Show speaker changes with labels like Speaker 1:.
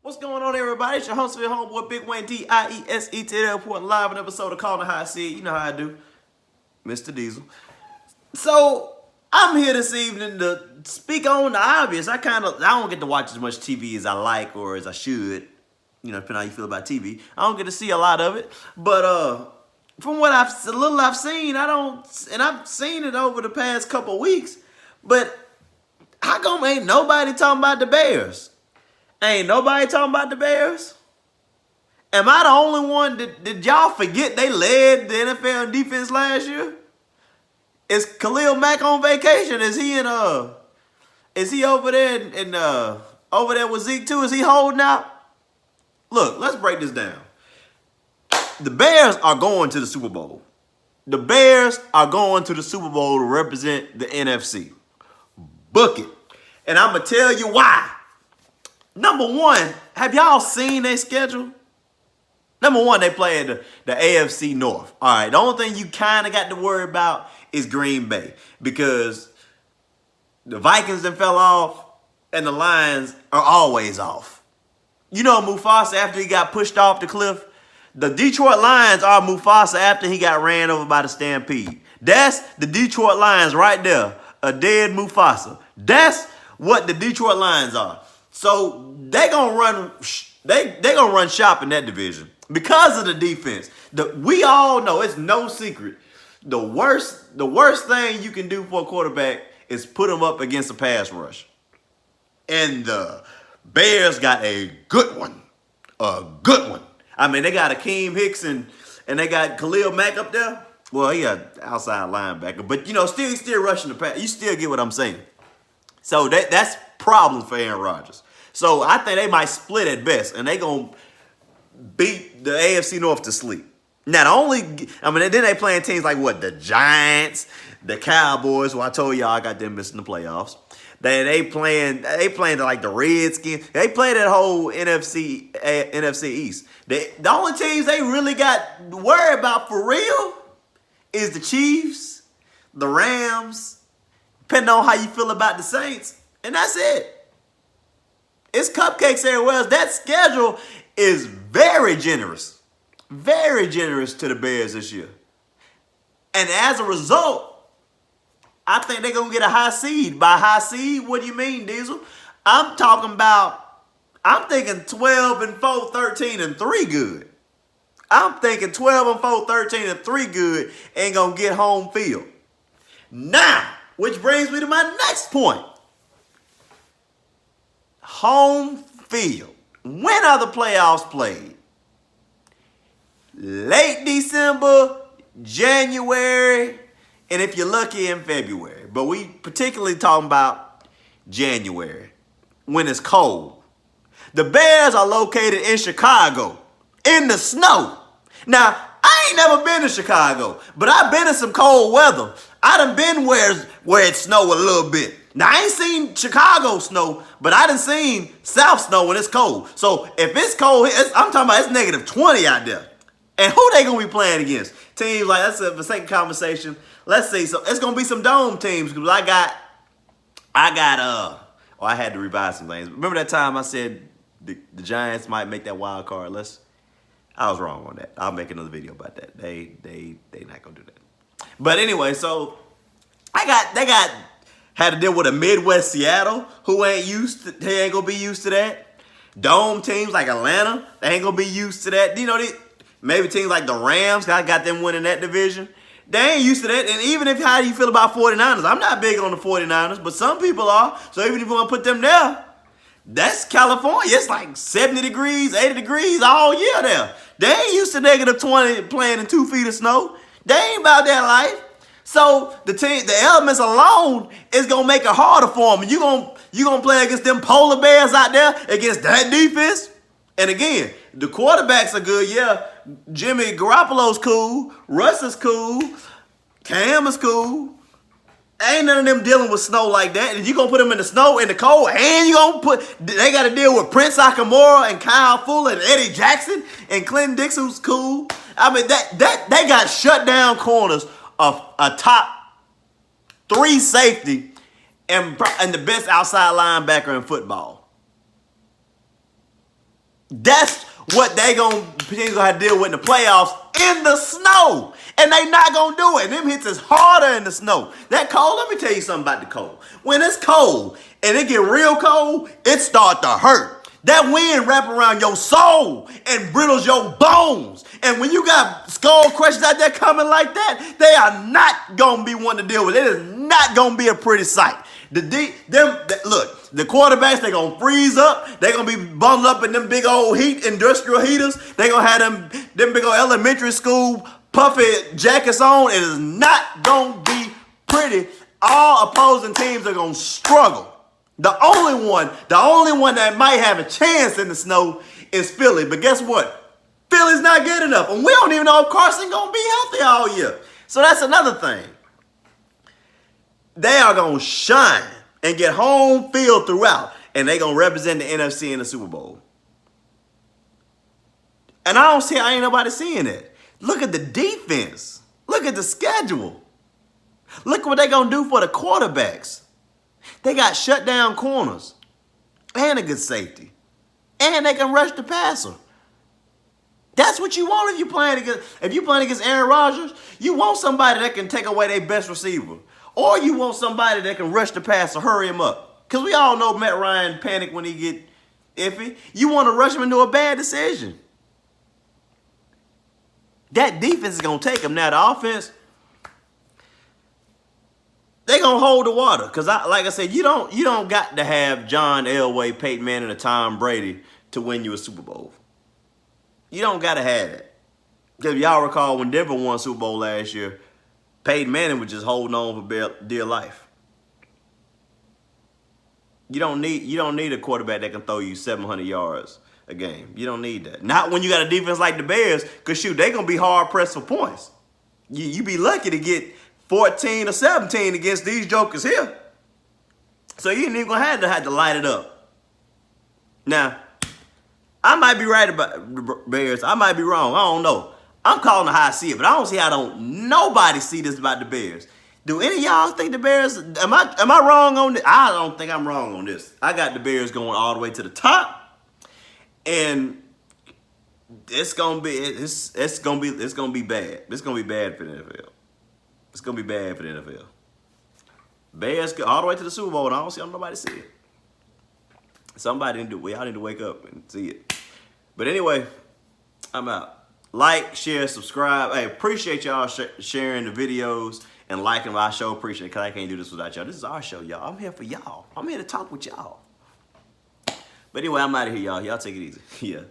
Speaker 1: What's going on, everybody? It's your Huntsville homeboy, Big Wayne D-I-E-S-E to the airport, live an episode of Callin How I See It. You know how I do, Mr. Diesel. So I'm here this evening to speak on the obvious. I don't get to watch as much TV as I like or as I should. You know, depending on how you feel about TV. I don't get to see a lot of it, but from what I've seen, I've seen it over the past couple weeks. But how come ain't nobody talking about the Bears? Ain't nobody talking about the Bears? Am I the only one? Did y'all forget they led the NFL in defense last year? Is Khalil Mack on vacation? Is he over there over there with Zeke too? Is he holding out? Look, let's break this down. The Bears are going to the Super Bowl. The Bears are going to the Super Bowl to represent the NFC. Book it. And I'm going to tell you why. Number one, have y'all seen their schedule? Number one, they play the AFC North. All right, the only thing you kind of got to worry about is Green Bay because the Vikings then fell off and the Lions are always off. You know Mufasa after he got pushed off the cliff? The Detroit Lions are Mufasa after he got ran over by the Stampede. That's the Detroit Lions right there, a dead Mufasa. That's what the Detroit Lions are. So they gonna run shop in that division because of the defense. We all know it's no secret. The worst thing you can do for a quarterback is put him up against a pass rush. And the Bears got a good one. A good one. I mean, they got Akeem Hicks and they got Khalil Mack up there. Well, he got outside linebacker, but he's still rushing the pass. You still get what I'm saying. So that's problems for Aaron Rodgers. So I think they might split at best, and they gonna beat the AFC North to sleep. Now then they playing teams like what? The Giants, the Cowboys, who I told y'all I got them missing the playoffs. They playing like the Redskins. They play that whole NFC East. The only teams they really got worried about for real is the Chiefs, the Rams, depending on how you feel about the Saints, and that's it. It's cupcakes everywhere else. That schedule is very generous to the Bears this year. And as a result, I think they're going to get a high seed. By high seed, what do you mean, Diesel? I'm thinking 12-4, 13-3 good. I'm thinking 12-4, 13-3 good ain't going to get home field. Now, which brings me to my next point. Home field. When are the playoffs played? Late December, January, and if you're lucky in February. But we particularly talking about January, when it's cold. The Bears are located in Chicago, in the snow. Now, I ain't never been to Chicago, but I've been in some cold weather. I done been where it snowed a little bit. Now, I ain't seen Chicago snow, but I done seen South snow when it's cold. So, if it's cold, I'm talking about it's negative 20 out there. And who they going to be playing against? Teams like, that's a second conversation. Let's see. So, it's going to be some dome teams because I had to revise some things. Remember that time I said the Giants might make that wild card list? I was wrong on that. I'll make another video about that. They not going to do that. But anyway, so they had to deal with a Midwest Seattle who ain't gonna be used to that. Dome teams like Atlanta, they ain't gonna be used to that. Maybe teams like the Rams, I got them winning that division. They ain't used to that. And even how do you feel about 49ers? I'm not big on the 49ers, but some people are. So even if you want to put them there, that's California. It's like 70 degrees, 80 degrees all year there. They ain't used to negative 20 playing in 2 feet of snow. They ain't about that life. So the elements alone is gonna make it harder for them. You gonna play against them polar bears out there against that defense. And again, the quarterbacks are good. Yeah, Jimmy Garoppolo's cool. Russ is cool. Cam is cool. Ain't none of them dealing with snow like that. And you gonna put them in the snow, in the cold, and they got to deal with Prince Akamora and Kyle Fuller and Eddie Jackson and Clinton Dix, who's cool. I mean, they got shut down corners of a top 3 safety and the best outside linebacker in football. That's what they gonna have to deal with in the playoffs in the snow. And they not gonna do it. And them hits is harder in the snow. That cold, let me tell you something about the cold. When it's cold and it get real cold, it start to hurt. That wind wrap around your soul and brittles your bones. And when you got skull crushers out there coming like that, they are not gonna be one to deal with. It is not gonna be a pretty sight. Look, the quarterbacks, they gonna freeze up. They gonna be bundled up in them big old industrial heaters. They gonna have them big old elementary school puffy jackets on. It is not gonna be pretty. All opposing teams are gonna struggle. The only one that might have a chance in the snow is Philly. But guess what? Philly's not good enough. And we don't even know if Carson gonna be healthy all year. So that's another thing. They are gonna shine and get home field throughout. And they gonna represent the NFC in the Super Bowl. And I ain't nobody seeing it. Look at the defense. Look at the schedule. Look what they gonna do for the quarterbacks. They got shut down corners and a good safety. And they can rush the passer. That's what you want if you're playing against Aaron Rodgers. You want somebody that can take away their best receiver. Or you want somebody that can rush the passer, hurry him up. Because we all know Matt Ryan panic when he get iffy. You want to rush him into a bad decision. That defense is going to take him. Now the offense, they gonna hold the water, cause like I said, you don't got to have John Elway, Peyton Manning, or Tom Brady to win you a Super Bowl. You don't gotta have that. Cause y'all recall when Denver won Super Bowl last year, Peyton Manning was just holding on for dear life. You don't need a quarterback that can throw you 700 yards a game. You don't need that. Not when you got a defense like the Bears, cause shoot, they gonna be hard pressed for points. You be lucky to get 14 or 17 against these jokers here. So you ain't even gonna have to light it up. Now, I might be right about the Bears. I might be wrong. I don't know. I'm calling the high see it, but I don't see how nobody see this about the Bears. Do any of y'all think the Bears, am I wrong on this? I don't think I'm wrong on this. I got the Bears going all the way to the top. And it's gonna be bad. It's gonna be bad for the NFL. It's going to be bad for the NFL. Bears go all the way to the Super Bowl, and I don't see nobody see it. Y'all need to wake up and see it. But anyway, I'm out. Like, share, subscribe. Hey, appreciate y'all sharing the videos and liking my show. Appreciate it, because I can't do this without y'all. This is our show, y'all. I'm here for y'all. I'm here to talk with y'all. But anyway, I'm out of here, y'all. Y'all take it easy. Yeah.